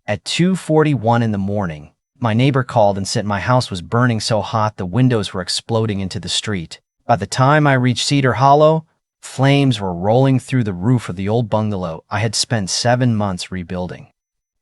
At 2:41 in the morning, my neighbor called and said my house was burning so hot the windows were exploding into the street. By the time I reached Cedar Hollow, flames were rolling through the roof of the old bungalow I had spent 7 months rebuilding.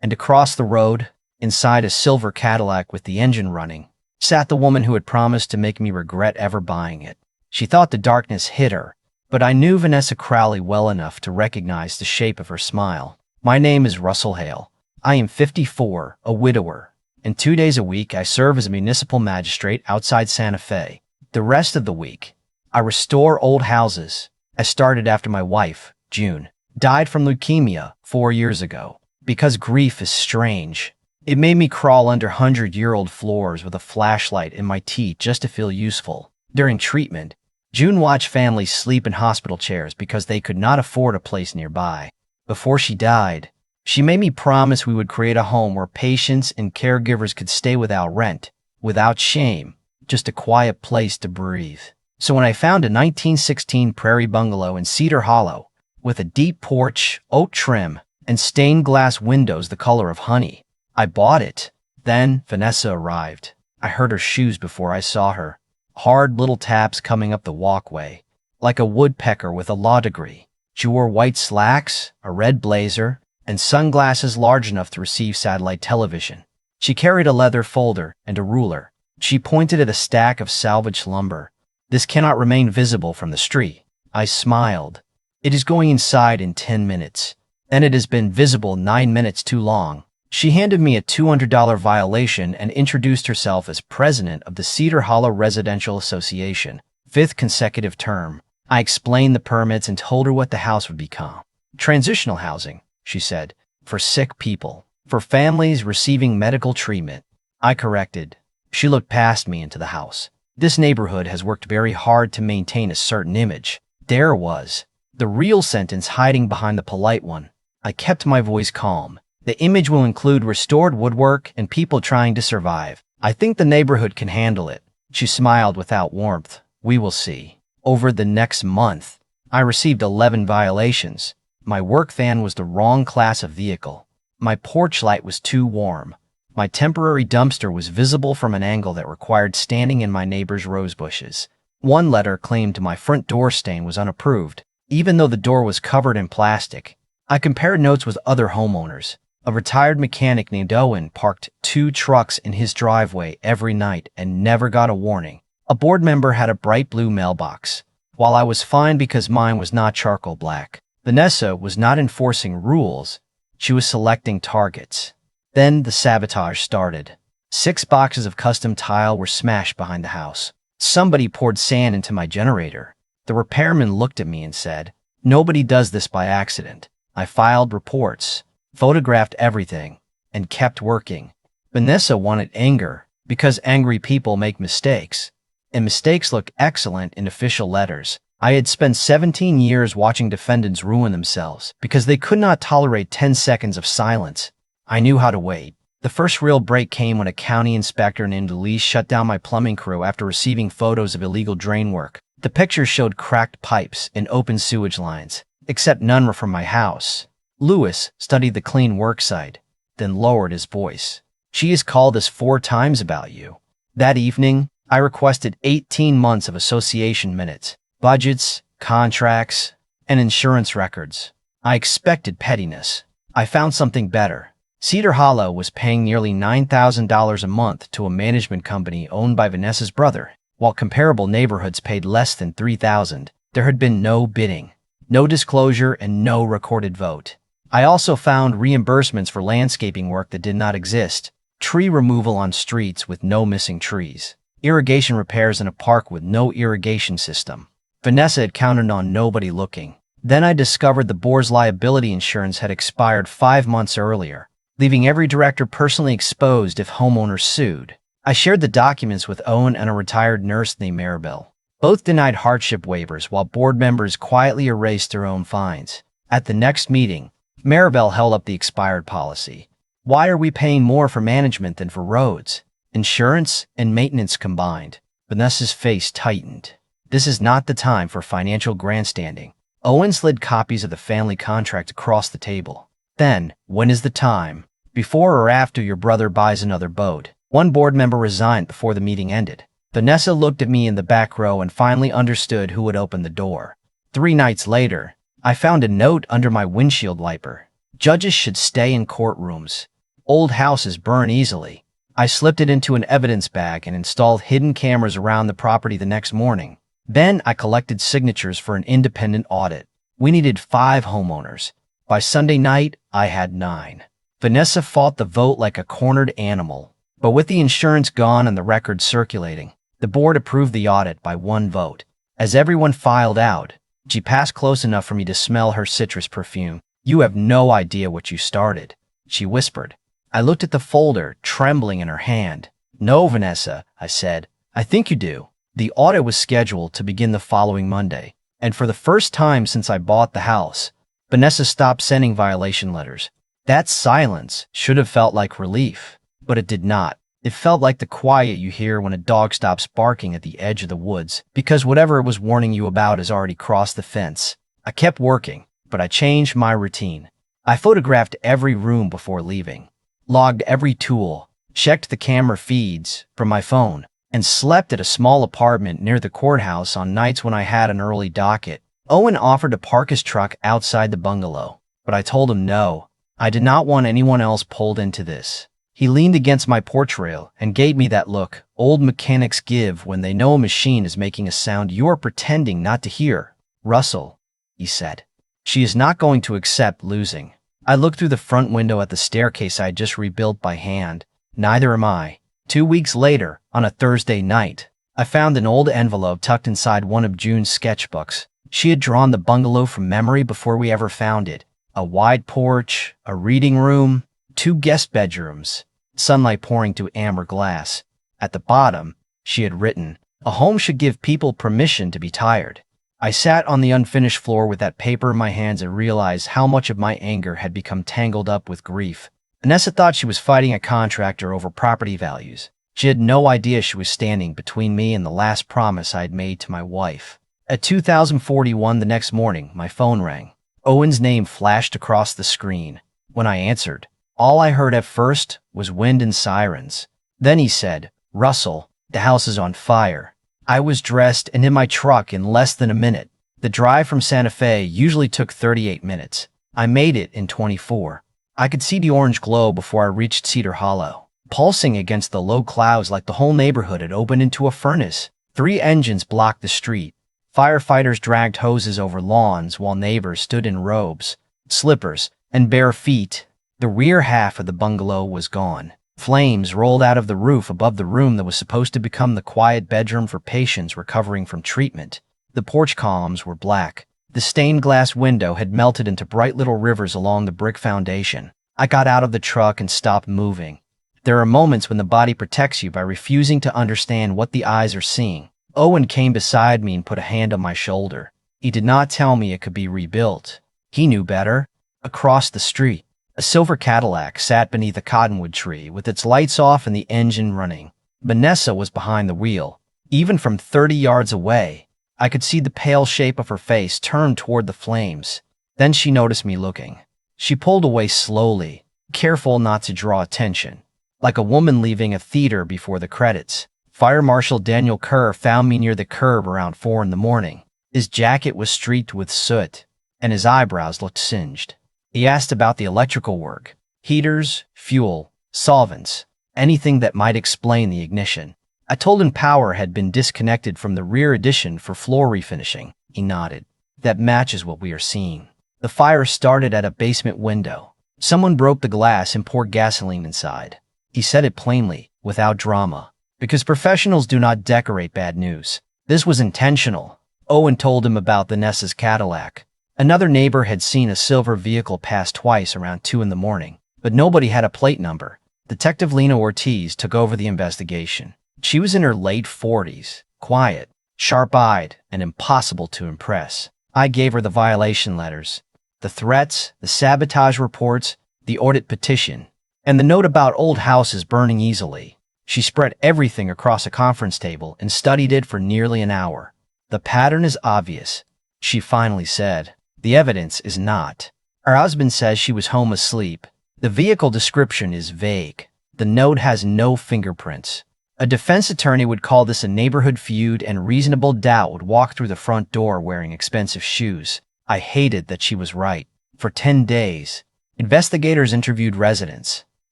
And across the road, inside a silver Cadillac with the engine running, sat the woman who had promised to make me regret ever buying it. She thought the darkness hid her, but I knew Vanessa Crowley well enough to recognize the shape of her smile. My name is Russell Hale. I am 54, a widower, and 2 days a week I serve as a municipal magistrate outside Santa Fe. The rest of the week, I restore old houses. I started after my wife, June, died from leukemia 4 years ago. Because grief is strange, it made me crawl under 100-year-old floors with a flashlight in my teeth just to feel useful. During treatment, June watched families sleep in hospital chairs because they could not afford a place nearby. Before she died, she made me promise we would create a home where patients and caregivers could stay without rent, without shame, just a quiet place to breathe. So when I found a 1916 prairie bungalow in Cedar Hollow, with a deep porch, oak trim, and stained glass windows the color of honey, I bought it. Then Vanessa arrived. I heard her shoes before I saw her. Hard little taps coming up the walkway, like a woodpecker with a law degree. She wore white slacks, a red blazer, and sunglasses large enough to receive satellite television. She carried a leather folder and a ruler. She pointed at a stack of salvaged lumber. This cannot remain visible from the street. I smiled. It is going inside in 10 minutes. And it has been visible 9 minutes too long. She handed me a $200 violation and introduced herself as president of the Cedar Hollow Residential Association, 5th consecutive term. I explained the permits and told her what the house would become. Transitional housing, she said, for sick people, for families receiving medical treatment. I corrected. She looked past me into the house. This neighborhood has worked very hard to maintain a certain image. There was the real sentence hiding behind the polite one. I kept my voice calm. The image will include restored woodwork and people trying to survive. I think the neighborhood can handle it. She smiled without warmth. We will see. Over the next month, I received 11 violations. My work van was the wrong class of vehicle. My porch light was too warm. My temporary dumpster was visible from an angle that required standing in my neighbor's rose bushes. One letter claimed my front door stain was unapproved, even though the door was covered in plastic. I compared notes with other homeowners. A retired mechanic named Owen parked 2 trucks in his driveway every night and never got a warning. A board member had a bright blue mailbox, while I was fine because mine was not charcoal black. Vanessa was not enforcing rules. She was selecting targets. Then the sabotage started. 6 boxes of custom tile were smashed behind the house. Somebody poured sand into my generator. The repairman looked at me and said, "Nobody does this by accident." I filed reports, photographed everything, and kept working. Vanessa wanted anger, because angry people make mistakes, and mistakes look excellent in official letters. I had spent 17 years watching defendants ruin themselves because they could not tolerate 10 seconds of silence. I knew how to wait. The first real break came when a county inspector named Elise shut down my plumbing crew after receiving photos of illegal drain work. The pictures showed cracked pipes and open sewage lines, except none were from my house. Lewis studied the clean work site, then lowered his voice. "She has called us 4 times about you." That evening, I requested 18 months of association minutes, budgets, contracts, and insurance records. I expected pettiness. I found something better. Cedar Hollow was paying nearly $9,000 a month to a management company owned by Vanessa's brother, while comparable neighborhoods paid less than $3,000. There had been no bidding, no disclosure, and no recorded vote. I also found reimbursements for landscaping work that did not exist, tree removal on streets with no missing trees, irrigation repairs in a park with no irrigation system. Vanessa had counted on nobody looking. Then I discovered the board's liability insurance had expired 5 months earlier, leaving every director personally exposed if homeowners sued. I shared the documents with Owen and a retired nurse named Maribel. Both denied hardship waivers while board members quietly erased their own fines. At the next meeting, Maribel held up the expired policy. "Why are we paying more for management than for roads, insurance, and maintenance combined?" Vanessa's face tightened. "This is not the time for financial grandstanding." Owen slid copies of the family contract across the table. "Then, when is the time?" before or after your brother buys another boat. One board member resigned before the meeting ended. Vanessa looked at me in the back row and finally understood who had opened the door. 3 nights later, I found a note under my windshield wiper. Judges should stay in courtrooms. Old houses burn easily. I slipped it into an evidence bag and installed hidden cameras around the property the next morning. Then I collected signatures for an independent audit. We needed 5 homeowners. By Sunday night, I had 9. Vanessa fought the vote like a cornered animal. But with the insurance gone and the records circulating, the board approved the audit by 1 vote. As everyone filed out, she passed close enough for me to smell her citrus perfume. "You have no idea what you started," she whispered. I looked at the folder, trembling in her hand. "No, Vanessa," I said. "I think you do." The audit was scheduled to begin the following Monday, and for the first time since I bought the house, Vanessa stopped sending violation letters. That silence should have felt like relief, but it did not. It felt like the quiet you hear when a dog stops barking at the edge of the woods, because whatever it was warning you about has already crossed the fence. I kept working, but I changed my routine. I photographed every room before leaving, logged every tool, checked the camera feeds from my phone, and slept at a small apartment near the courthouse on nights when I had an early docket. Owen offered to park his truck outside the bungalow, but I told him no. I did not want anyone else pulled into this. He leaned against my porch rail and gave me that look old mechanics give when they know a machine is making a sound you are pretending not to hear. "Russell," he said, "she is not going to accept losing." I looked through the front window at the staircase I had just rebuilt by hand. Neither am I. 2 weeks later, on a Thursday night, I found an old envelope tucked inside one of June's sketchbooks. She had drawn the bungalow from memory before we ever found it. A wide porch, a reading room, 2 guest bedrooms, sunlight pouring through amber glass. At the bottom, she had written, "A home should give people permission to be tired." I sat on the unfinished floor with that paper in my hands and realized how much of my anger had become tangled up with grief. Vanessa thought she was fighting a contractor over property values. She had no idea she was standing between me and the last promise I had made to my wife. At 2041 the next morning, my phone rang. Owen's name flashed across the screen. When I answered, all I heard at first was wind and sirens. Then he said, "Russell, the house is on fire." I was dressed and in my truck in less than a minute. The drive from Santa Fe usually took 38 minutes. I made it in 24. I could see the orange glow before I reached Cedar Hollow, pulsing against the low clouds like the whole neighborhood had opened into a furnace. 3 engines blocked the street. Firefighters dragged hoses over lawns while neighbors stood in robes, slippers, and bare feet. The rear half of the bungalow was gone. Flames rolled out of the roof above the room that was supposed to become the quiet bedroom for patients recovering from treatment. The porch columns were black. The stained glass window had melted into bright little rivers along the brick foundation. I got out of the truck and stopped moving. There are moments when the body protects you by refusing to understand what the eyes are seeing. Owen came beside me and put a hand on my shoulder. He did not tell me it could be rebuilt. He knew better. Across the street, a silver Cadillac sat beneath a cottonwood tree with its lights off and the engine running. Vanessa was behind the wheel. Even from 30 yards away, I could see the pale shape of her face turn toward the flames. Then she noticed me looking. She pulled away slowly, careful not to draw attention, like a woman leaving a theater before the credits. Fire Marshal Daniel Kerr found me near the curb around 4 in the morning. His jacket was streaked with soot, and his eyebrows looked singed. He asked about the electrical work, heaters, fuel, solvents, anything that might explain the ignition. I told him power had been disconnected from the rear addition for floor refinishing. He nodded. That matches what we are seeing. The fire started at a basement window. Someone broke the glass and poured gasoline inside. He said it plainly, without drama, because professionals do not decorate bad news. This was intentional. Owen told him about Vanessa's Cadillac. Another neighbor had seen a silver vehicle pass twice around 2 in the morning, but nobody had a plate number. Detective Lena Ortiz took over the investigation. She was in her late 40s, quiet, sharp-eyed, and impossible to impress. I gave her the violation letters, the threats, the sabotage reports, the audit petition, and the note about old houses burning easily. She spread everything across a conference table and studied it for nearly an hour. "The pattern is obvious," she finally said. "The evidence is not. Her husband says she was home asleep. The vehicle description is vague. The note has no fingerprints. A defense attorney would call this a neighborhood feud, and reasonable doubt would walk through the front door wearing expensive shoes. I hated that she was right. For 10 days, investigators interviewed residents,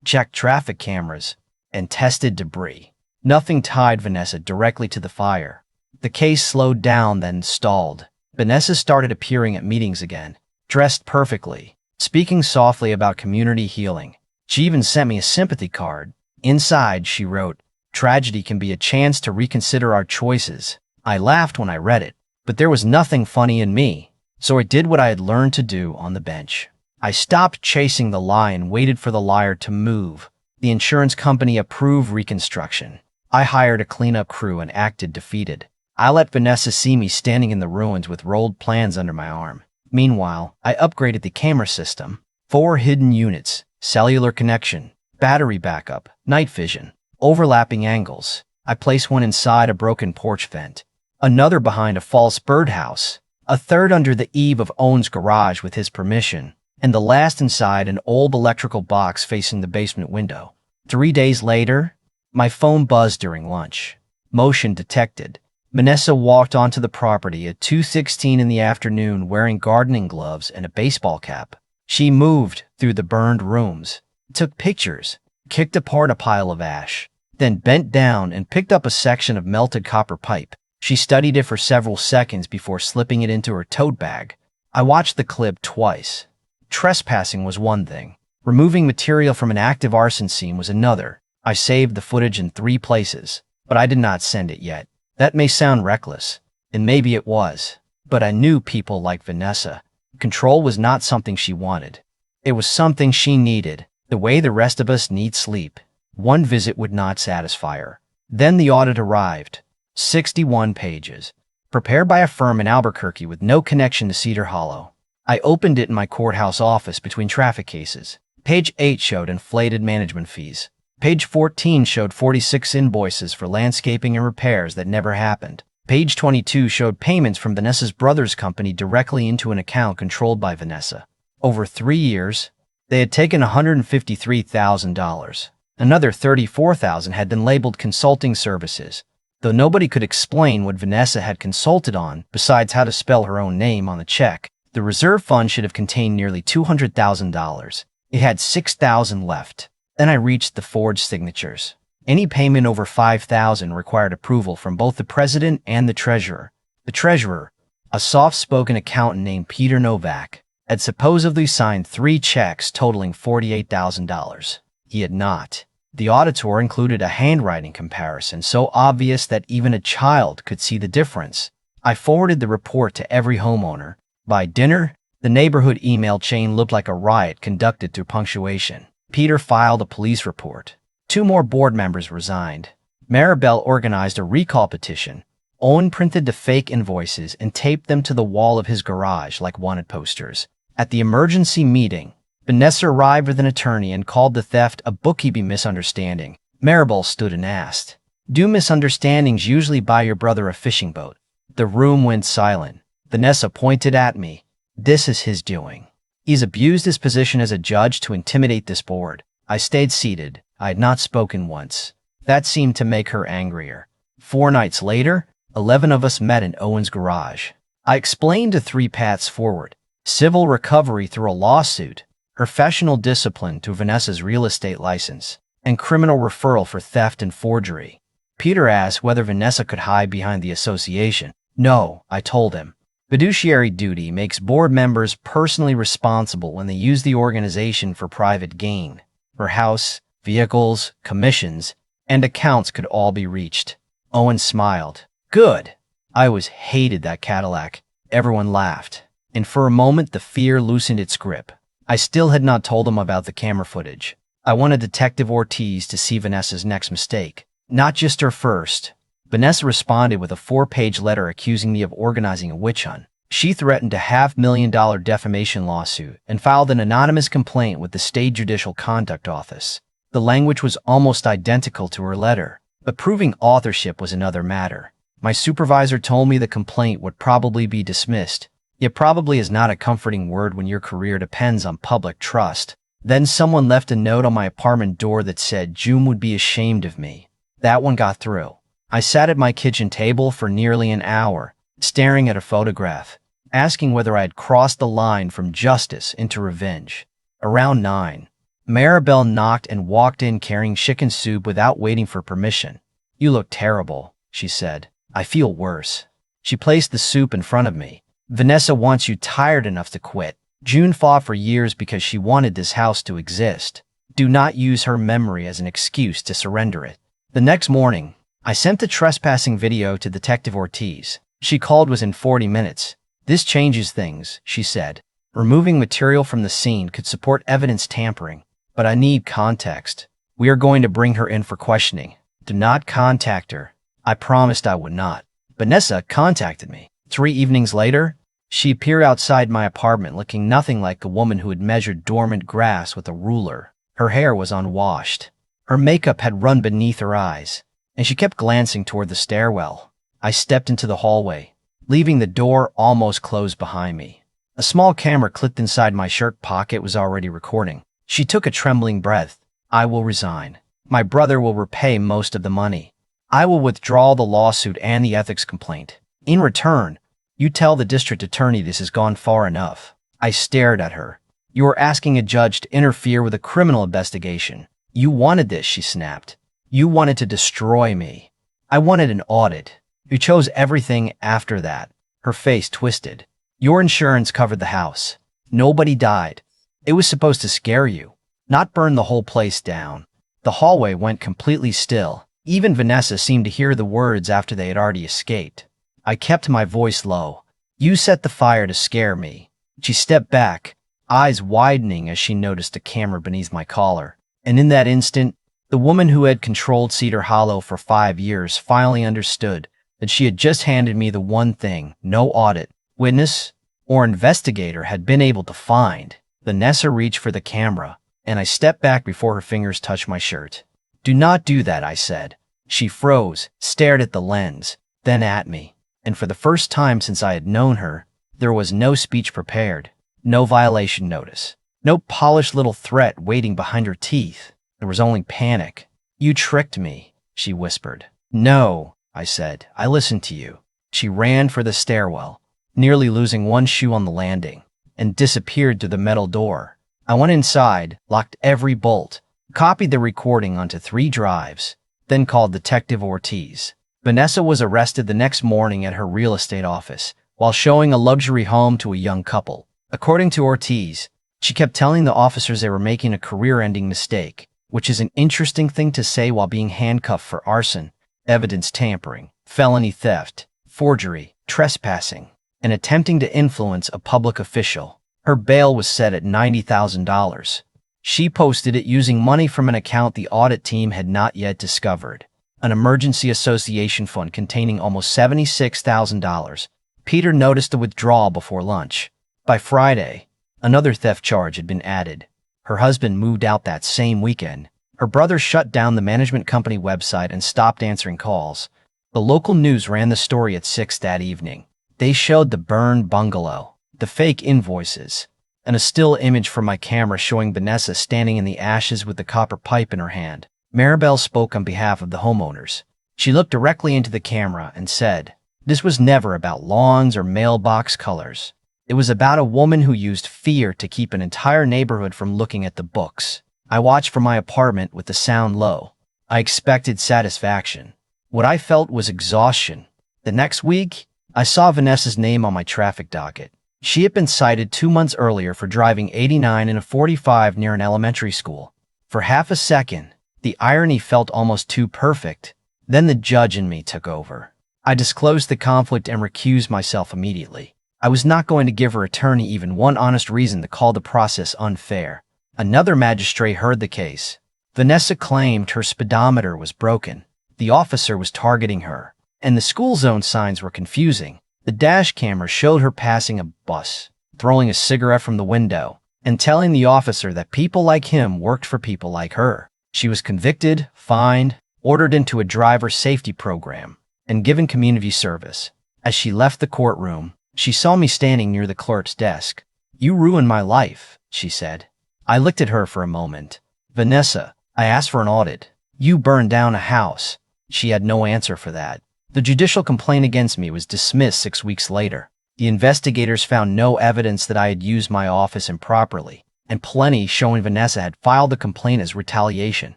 checked traffic cameras, and tested debris. Nothing tied Vanessa directly to the fire. The case slowed down, then stalled. Vanessa started appearing at meetings again, dressed perfectly, speaking softly about community healing. She even sent me a sympathy card. Inside, she wrote, "Tragedy can be a chance to reconsider our choices." I laughed when I read it, but there was nothing funny in me, so I did what I had learned to do on the bench. I stopped chasing the lie and waited for the liar to move. The insurance company approved reconstruction. I hired a cleanup crew and acted defeated. I let Vanessa see me standing in the ruins with rolled plans under my arm. Meanwhile, I upgraded the camera system. 4 hidden units, cellular connection, battery backup, night vision, overlapping angles. I placed one inside a broken porch vent, another behind a false birdhouse, a third under the eave of Owen's garage with his permission, and the last inside an old electrical box facing the basement window. 3 days later, my phone buzzed during lunch. Motion detected. Vanessa walked onto the property at 2:16 in the afternoon wearing gardening gloves and a baseball cap. She moved through the burned rooms, took pictures, kicked apart a pile of ash, then bent down and picked up a section of melted copper pipe. She studied it for several seconds before slipping it into her tote bag. I watched the clip twice. Trespassing was one thing. Removing material from an active arson scene was another. I saved the footage in 3 places, but I did not send it yet. That may sound reckless, and maybe it was, but I knew people like Vanessa. Control was not something she wanted. It was something she needed, the way the rest of us need sleep. One visit would not satisfy her. Then the audit arrived. 61 pages. Prepared by a firm in Albuquerque with no connection to Cedar Hollow. I opened it in my courthouse office between traffic cases. Page 8 showed inflated management fees. Page 14 showed 46 invoices for landscaping and repairs that never happened. Page 22 showed payments from Vanessa's brother's company directly into an account controlled by Vanessa. Over 3 years, they had taken $153,000. Another $34,000 had been labeled consulting services, though nobody could explain what Vanessa had consulted on besides how to spell her own name on the check. The reserve fund should have contained nearly $200,000. It had $6,000 left. Then I reached the forged signatures. Any payment over $5,000 required approval from both the president and the treasurer. The treasurer, a soft-spoken accountant named Peter Novak, had supposedly signed 3 checks totaling $48,000. He had not. The auditor included a handwriting comparison so obvious that even a child could see the difference. I forwarded the report to every homeowner. By dinner, the neighborhood email chain looked like a riot conducted through punctuation. Peter filed a police report. 2 more board members resigned. Maribel organized a recall petition. Owen printed the fake invoices and taped them to the wall of his garage like wanted posters. At the emergency meeting, Vanessa arrived with an attorney and called the theft a bookkeeping misunderstanding. Maribel stood and asked, "Do misunderstandings usually buy your brother a fishing boat?" The room went silent. Vanessa pointed at me. "This is his doing. He's abused his position as a judge to intimidate this board." I stayed seated. I had not spoken once. That seemed to make her angrier. 4 nights later, 11 of us met in Owen's garage. I explained the 3 paths forward: civil recovery through a lawsuit, professional discipline through Vanessa's real estate license, and criminal referral for theft and forgery. Peter asked whether Vanessa could hide behind the association. No, I told him. Fiduciary duty makes board members personally responsible when they use the organization for private gain. Her house, vehicles, commissions, and accounts could all be reached. Owen smiled. Good. I always hated that Cadillac. Everyone laughed, and for a moment the fear loosened its grip. I still had not told him about the camera footage. I wanted Detective Ortiz to see Vanessa's next mistake, not just her first. Vanessa responded with a 4-page letter accusing me of organizing a witch hunt. She threatened a $500,000 defamation lawsuit and filed an anonymous complaint with the State Judicial Conduct Office. The language was almost identical to her letter, but proving authorship was another matter. My supervisor told me the complaint would probably be dismissed. It probably is not a comforting word when your career depends on public trust. Then someone left a note on my apartment door that said June would be ashamed of me. That one got through. I sat at my kitchen table for nearly an hour, staring at a photograph, asking whether I had crossed the line from justice into revenge. Around 9, Maribel knocked and walked in carrying chicken soup without waiting for permission. "You look terrible," she said. "I feel worse." She placed the soup in front of me. "Vanessa wants you tired enough to quit. June fought for years because she wanted this house to exist. Do not use her memory as an excuse to surrender it." The next morning, I sent the trespassing video to Detective Ortiz. She called within 40 minutes. "This changes things," she said. "Removing material from the scene could support evidence tampering, but I need context. We are going to bring her in for questioning. Do not contact her." I promised I would not. Vanessa contacted me. 3 evenings later, she appeared outside my apartment looking nothing like the woman who had measured dormant grass with a ruler. Her hair was unwashed. Her makeup had run beneath her eyes, and she kept glancing toward the stairwell. I stepped into the hallway, leaving the door almost closed behind me. A small camera clipped inside my shirt pocket was already recording. She took a trembling breath. "I will resign. My brother will repay most of the money. I will withdraw the lawsuit and the ethics complaint. In return, you tell the district attorney this has gone far enough." I stared at her. "You are asking a judge to interfere with a criminal investigation. You wanted this," she snapped. "You wanted to destroy me. I wanted an audit. You chose everything after that." Her face twisted. "Your insurance covered the house. Nobody died. It was supposed to scare you, not burn the whole place down." The hallway went completely still. Even Vanessa seemed to hear the words after they had already escaped. I kept my voice low. "You set the fire to scare me." She stepped back, eyes widening as she noticed a camera beneath my collar. And in that instant, the woman who had controlled Cedar Hollow for 5 years finally understood that she had just handed me the one thing no audit, witness, or investigator had been able to find. Vanessa reached for the camera, and I stepped back before her fingers touched my shirt. "Do not do that," I said. She froze, stared at the lens, then at me. And for the first time since I had known her, there was no speech prepared, no violation notice, no polished little threat waiting behind her teeth. There was only panic. "You tricked me," she whispered. "No," I said. "I listened to you." She ran for the stairwell, nearly losing one shoe on the landing, and disappeared through the metal door. I went inside, locked every bolt, copied the recording onto 3 drives, then called Detective Ortiz. Vanessa was arrested the next morning at her real estate office while showing a luxury home to a young couple. According to Ortiz, she kept telling the officers they were making a career-ending mistake, which is an interesting thing to say while being handcuffed for arson, evidence tampering, felony theft, forgery, trespassing, and attempting to influence a public official. Her bail was set at $90,000. She posted it using money from an account the audit team had not yet discovered, an emergency association fund containing almost $76,000. Peter noticed a withdrawal before lunch. By Friday, another theft charge had been added. Her husband moved out that same weekend. Her brother shut down the management company website and stopped answering calls. The local news ran the story at 6 that evening. They showed the burned bungalow, the fake invoices, and a still image from my camera showing Vanessa standing in the ashes with the copper pipe in her hand. Maribel spoke on behalf of the homeowners. She looked directly into the camera and said, "This was never about lawns or mailbox colors. It was about a woman who used fear to keep an entire neighborhood from looking at the books." I watched from my apartment with the sound low. I expected satisfaction. What I felt was exhaustion. The next week, I saw Vanessa's name on my traffic docket. She had been cited 2 months earlier for driving 89 in a 45 near an elementary school. For half a second, the irony felt almost too perfect. Then the judge in me took over. I disclosed the conflict and recused myself immediately. I was not going to give her attorney even one honest reason to call the process unfair. Another magistrate heard the case. Vanessa claimed her speedometer was broken. The officer was targeting her, and the school zone signs were confusing. The dash camera showed her passing a bus, throwing a cigarette from the window, and telling the officer that people like him worked for people like her. She was convicted, fined, ordered into a driver safety program, and given community service. As she left the courtroom, she saw me standing near the clerk's desk. "You ruined my life," she said. I looked at her for a moment. Vanessa, I asked for an audit. You burned down a house. She had no answer for that. The judicial complaint against me was dismissed 6 weeks later. The investigators found no evidence that I had used my office improperly, and plenty showing Vanessa had filed the complaint as retaliation.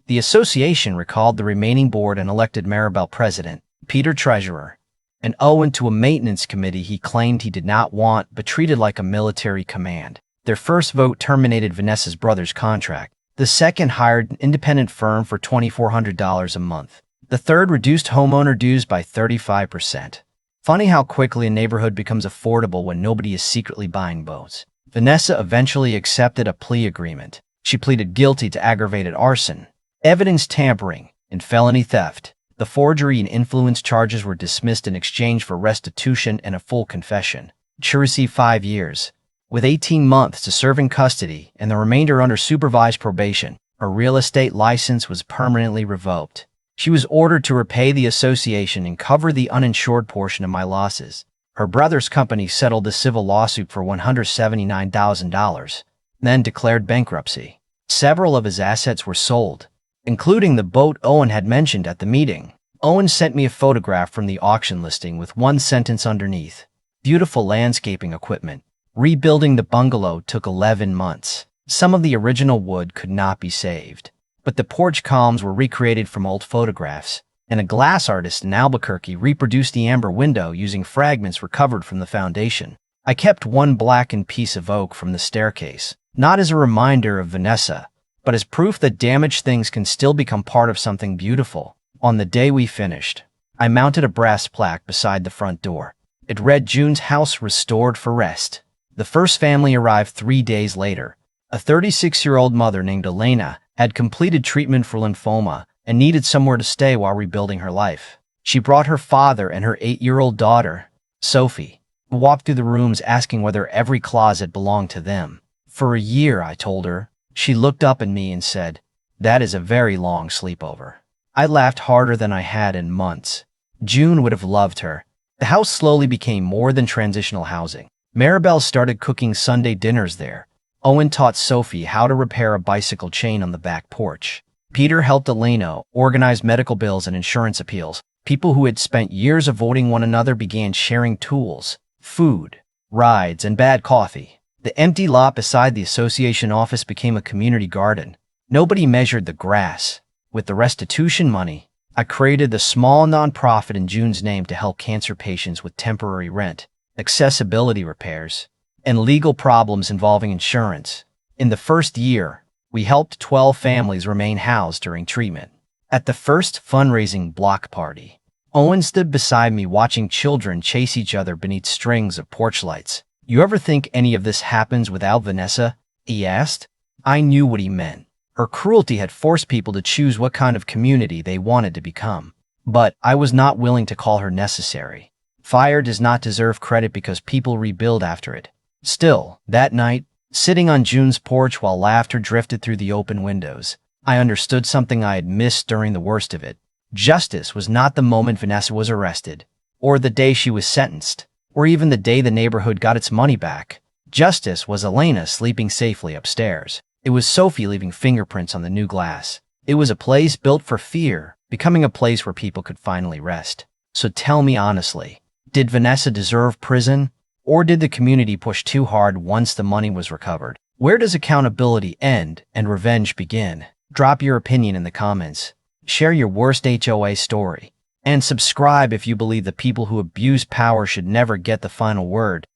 The association recalled the remaining board and elected Maribel president, Peter treasurer, and Owen to a maintenance committee he claimed he did not want but treated like a military command. Their first vote terminated Vanessa's brother's contract. The second hired an independent firm for $2,400 a month. The third reduced homeowner dues by 35%. Funny how quickly a neighborhood becomes affordable when nobody is secretly buying boats. Vanessa eventually accepted a plea agreement. She pleaded guilty to aggravated arson, evidence tampering, and felony theft. The forgery and influence charges were dismissed in exchange for restitution and a full confession. She received 5 years, with 18 months to serve in custody and the remainder under supervised probation. Her real estate license was permanently revoked. She was ordered to repay the association and cover the uninsured portion of my losses. Her brother's company settled the civil lawsuit for $179,000, then declared bankruptcy. Several of his assets were sold, including the boat Owen had mentioned at the meeting. Owen sent me a photograph from the auction listing with one sentence underneath: beautiful landscaping equipment. Rebuilding the bungalow took 11 months. Some of the original wood could not be saved, but the porch columns were recreated from old photographs, and a glass artist in Albuquerque reproduced the amber window using fragments recovered from the foundation. I kept one blackened piece of oak from the staircase, not as a reminder of Vanessa, but as proof that damaged things can still become part of something beautiful. On the day we finished, I mounted a brass plaque beside the front door. It read, "June's house restored for rest." The first family arrived 3 days later. A 36-year-old mother named Elena had completed treatment for lymphoma and needed somewhere to stay while rebuilding her life. She brought her father and her 8-year-old daughter, Sophie, who walked through the rooms asking whether every closet belonged to them. For a year, I told her. She looked up at me and said, "That is a very long sleepover." I laughed harder than I had in months. June would have loved her. The house slowly became more than transitional housing. Maribel started cooking Sunday dinners there. Owen taught Sophie how to repair a bicycle chain on the back porch. Peter helped Elena organize medical bills and insurance appeals. People who had spent years avoiding one another began sharing tools, food, rides, and bad coffee. The empty lot beside the association office became a community garden. Nobody measured the grass. With the restitution money, I created the small nonprofit in June's name to help cancer patients with temporary rent, accessibility repairs, and legal problems involving insurance. In the first year, we helped 12 families remain housed during treatment. At the first fundraising block party, Owen stood beside me watching children chase each other beneath strings of porch lights. "You ever think any of this happens without Vanessa?" he asked. I knew what he meant. Her cruelty had forced people to choose what kind of community they wanted to become. But I was not willing to call her necessary. Fire does not deserve credit because people rebuild after it. Still, that night, sitting on June's porch while laughter drifted through the open windows, I understood something I had missed during the worst of it. Justice was not the moment Vanessa was arrested, or the day she was sentenced, or even the day the neighborhood got its money back. Justice was Elena sleeping safely upstairs. It was Sophie leaving fingerprints on the new glass. It was a place built for fear, becoming a place where people could finally rest. So tell me honestly, did Vanessa deserve prison? Or did the community push too hard once the money was recovered? Where does accountability end and revenge begin? Drop your opinion in the comments. Share your worst HOA story. And subscribe if you believe the people who abuse power should never get the final word.